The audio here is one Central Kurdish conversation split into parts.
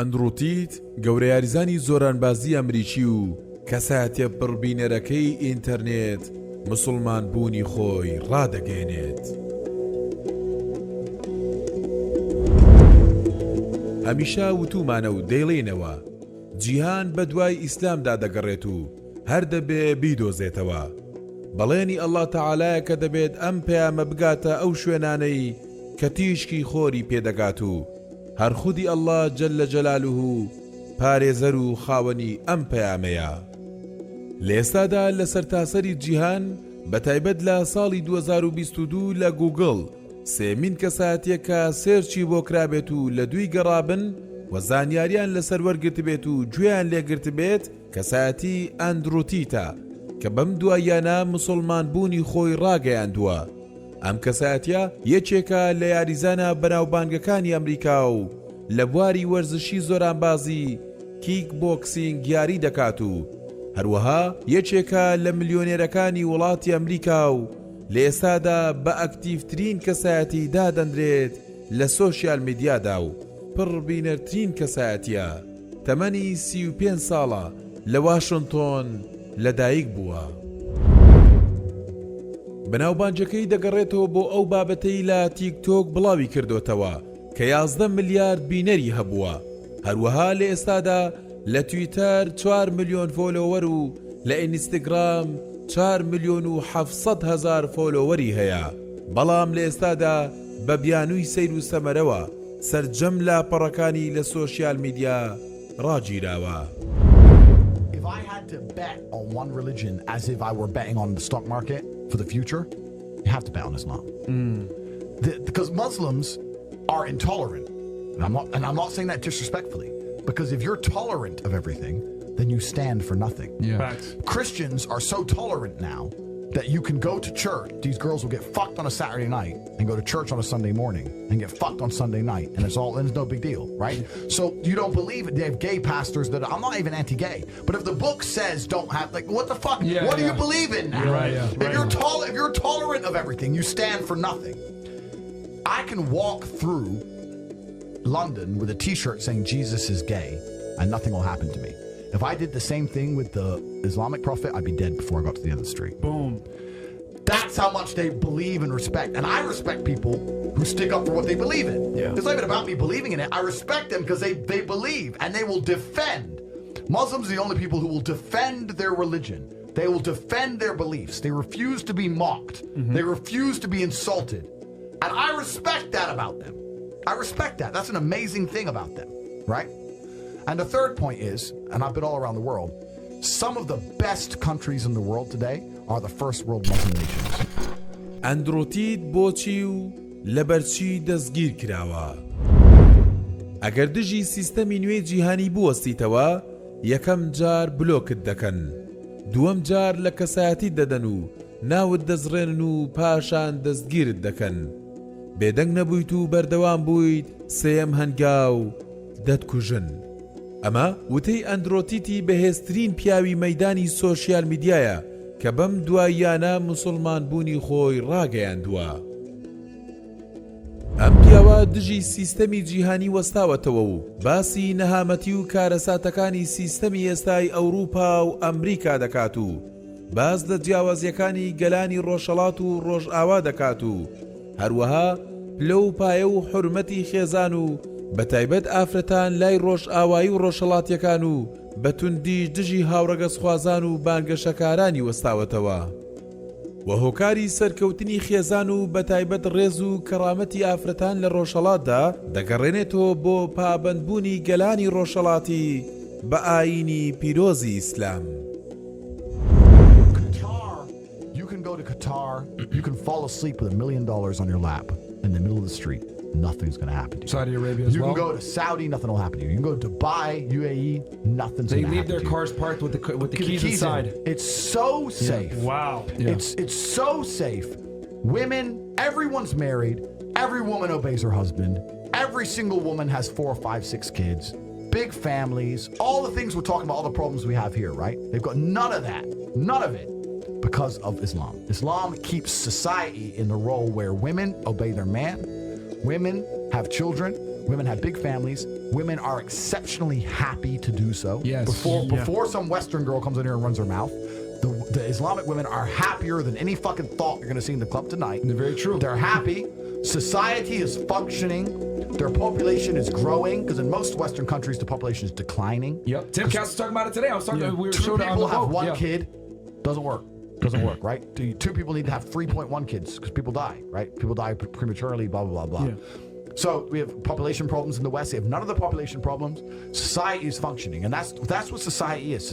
ئەندروتيت گەورە یاریزانی زۆرانبازی ئەمریکی و کەسایەتییە بڕ بينەرەكەى ئينتەرنێت موسڵمانبونی خۆی ڕادەگەيەنێت. هەميشە وتوومانەو دەيڵێینەوە جيهان بەدواى ئیسلامدا دەگەرێت و هەردەبێ بيدۆزێتەوە. بەڵێنی الله تعالى کە دەبێت ئەم پەیامە بگاتە ئەو شوێنانەی کە تیشکی خۆری پێدەگات و هەر خودی الله جل جلاله پارێزەر و خاوەنی ئەم پەیامەیە. لێستادا لە سەرتاسەری جیهان بەتایبەت لە ساڵی 2022 لە گوگڵ سێمین کەسایەتیە کە سێرچی بۆ کرابێت و لە دوی گەڕابن و زانیاریان لەسەر وەرگرت بێت و گوێیان لێگرت بێت کەسایەتی ئەندروتیتە کە بەم دواییانە موسڵمانبونی خۆی ڕاگەیاندووە. ئەم کەسایەتیە یەکێکە لە یاریزانە بەناوبانگەکانی ئەمریکا و لە بواری وەرزشی زۆرانبازی کیک بۆکسینگ یاری دەکات و هەروەها یەکێکە لە ملیۆنێرەکانی وڵاتی ئەمریکا و لە ئێستادا بە ئەکتیڤترین کەسایەتی دادەنرێت لە سۆشیال میدیادا و پڕبینەرترین کەسایەتیە. تەمەنی 35 ساڵە لە واشنتۆن لەدایک بووە. بەناوبانجەکەی دەگەڕێتەوە بۆ ئەو بابەتەی لە تیکتۆک بڵاوی کردوتەوە کە 11 ملیارد بینەری هەبووە. هەروەها لە ئێستادا لە تویتەر 4 ملیۆن فۆلۆوەر و لە ئینستاگرام 4 ملیۆن و 700 هزار فۆلۆوەری هەیە. بەڵام لە ئێستادا بە بیانووی سەیر و سەمەرەوە سەرجەم لاپەڕەکانی لە سۆشیال میدیا ڕاگیراوە. If I had to bet on one religion as if I were betting on the stock market for the future, you have to bet on Islam. Because Muslims are intolerant. And I'm not saying that disrespectfully. Because if you're tolerant of everything, then you stand for nothing. Yeah. Christians are so tolerant now that you can go to church. These girls will get fucked on a Saturday night and go to church on a Sunday morning and get fucked on Sunday night, and it's no big deal, right? So you don't believe it. They have gay pastors that I'm not even anti-gay, but if the book says don't have, like, what the fuck? Yeah, what do you believe in now? Right, yeah. If you're tolerant of everything, you stand for nothing. I can walk through London with a t-shirt saying Jesus is gay and nothing will happen to me. If I did the same thing with the Islamic prophet, I'd be dead before I got to the end of the street. Boom. That's how much they believe and respect. And I respect people who stick up for what they believe in. Yeah. It's not even about me believing in it. I respect them because they believe and they will defend. Muslims are the only people who will defend their religion. They will defend their beliefs. They refuse to be mocked. They refuse to be insulted. And I respect that about them. I respect that. That's an amazing thing about them, right? And the third point is, and I've been all around the world, some of the best countries in the world today are the first world Muslim nations. ئەندروتيت بۆچی و لەبەرچی دەسگیرکراوە. ئەگەر دژی سیستەمی نوێی جیهانی بوەستیتەوە یەکەم جار بلۆکت دەکەن، دووەم جار لە کەسایەتی دەدەن و ناوت دەزڕێنن و پاشان دەستگیرت دەکەن. بێدەنگ نەبوویت و بەردەوام بوویت سێەم هەنگاو دەتکوژن. ئەمە وتەی ئەندروتیتی بەهێزترین پیاوی مەیدانی سۆشیال میدیایە کە بەم دواییانە موسڵمانبونی خۆی ڕاگەیاندووە. ئەم پیاوە دژی سیستەمی جیهانی وەستاوەتەوە و باسی نەهامەتی و کارەساتەکانی سیستەمی ئێستای ئەوروپا و ئەمریکا دەکات و باز لە جیاوازیەکانی گەلانی ڕۆژهەڵات و ڕۆژئاوا دەکات و هەروەها پلە و پایە و حورمەتی خێزان و بەتایبەت ئافرەتان لای ڕۆژئاوایی و ڕۆژهەڵاتیەکان و بەتوندی دژی هاوڕەگەزخوازان و بانگەشەکارانی وەستاوەتەوە و هۆکاری سەرکەوتنی خێزان و بەتایبەت ڕێز و کەڕامەتی ئافرەتان لە ڕۆژهەڵاتدا دەگەڕێنێتەوە بۆ پابەندبوونی گەلانی ڕۆژهەڵاتی بە ئایینی پیرۆزی ئیسلام. Go to Qatar, you can fall asleep with $1 million on your lap in the middle of the street. Nothing's going to happen to you. Saudi Arabia as well. You can go to Saudi, nothing will happen to you. You can go to Dubai, UAE, nothing's going to happen to you. They leave their cars parked with the keys inside. It's so safe. Yeah. Wow. Yeah. It's so safe. Women, everyone's married. Every woman obeys her husband. Every single woman has 4, 5, 6 kids. Big families. All the things we're talking about, all the problems we have here, right? They've got none of that. None of it. Because of Islam. Islam keeps society in the role where women obey their man, women have children, Women have big families. Women are exceptionally happy to do so. Yes. Before some Western girl comes in here and runs her mouth, the Islamic women are happier than any fucking thought you're going to see in the club tonight. They're very true. They're happy. Society is functioning. Their population is growing because in most Western countries the population is declining. Yep. Tim Cass was talking about it today. I was talking. We were Two showing it on people the have boat. one kid. Doesn't work. Doesn't work, right? Two people need to have 3.1 kids because people die, right? People die prematurely, blah, blah, blah, blah. Yeah. So we have population problems in the West. We have none of the population problems. Society is functioning. And that's what society is.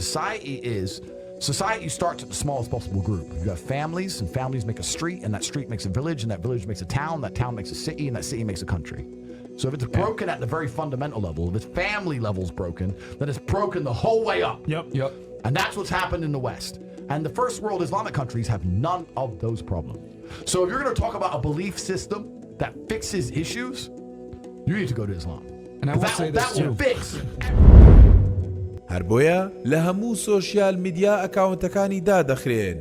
Society starts at the smallest possible group. You have families, and families make a street, and that street makes a village, and that village makes a town, that town makes a city, and that city makes a country. So if it's broken at the very fundamental level, if its family level's broken, then it's broken the whole way up. Yep. And that's what's happened in the West. And the first world Islamic countries have none of those problems. So if you're going to talk about a belief system that fixes issues, you need to go to Islam. And I will say this that will fix. هەر بۆیە لە هەموو سۆشیال میدیا ئەکاونتەکانی دادەخرێن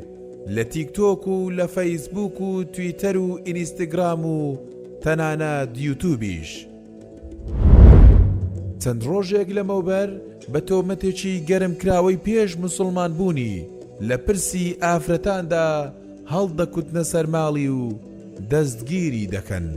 لە تیکتۆک و لە فەیسبووک و تویتەر و ئینستاگرام و تەنانەت یوتیوبیش. چەند ڕۆژێک لەمەوبەر بە تۆمەتێکی گەرمکراوەی پێش موسڵمانبونی لە پرسی ئافرەتاندا هەڵدەکوتنە سەرماڵی و دەستگیری دەکەن.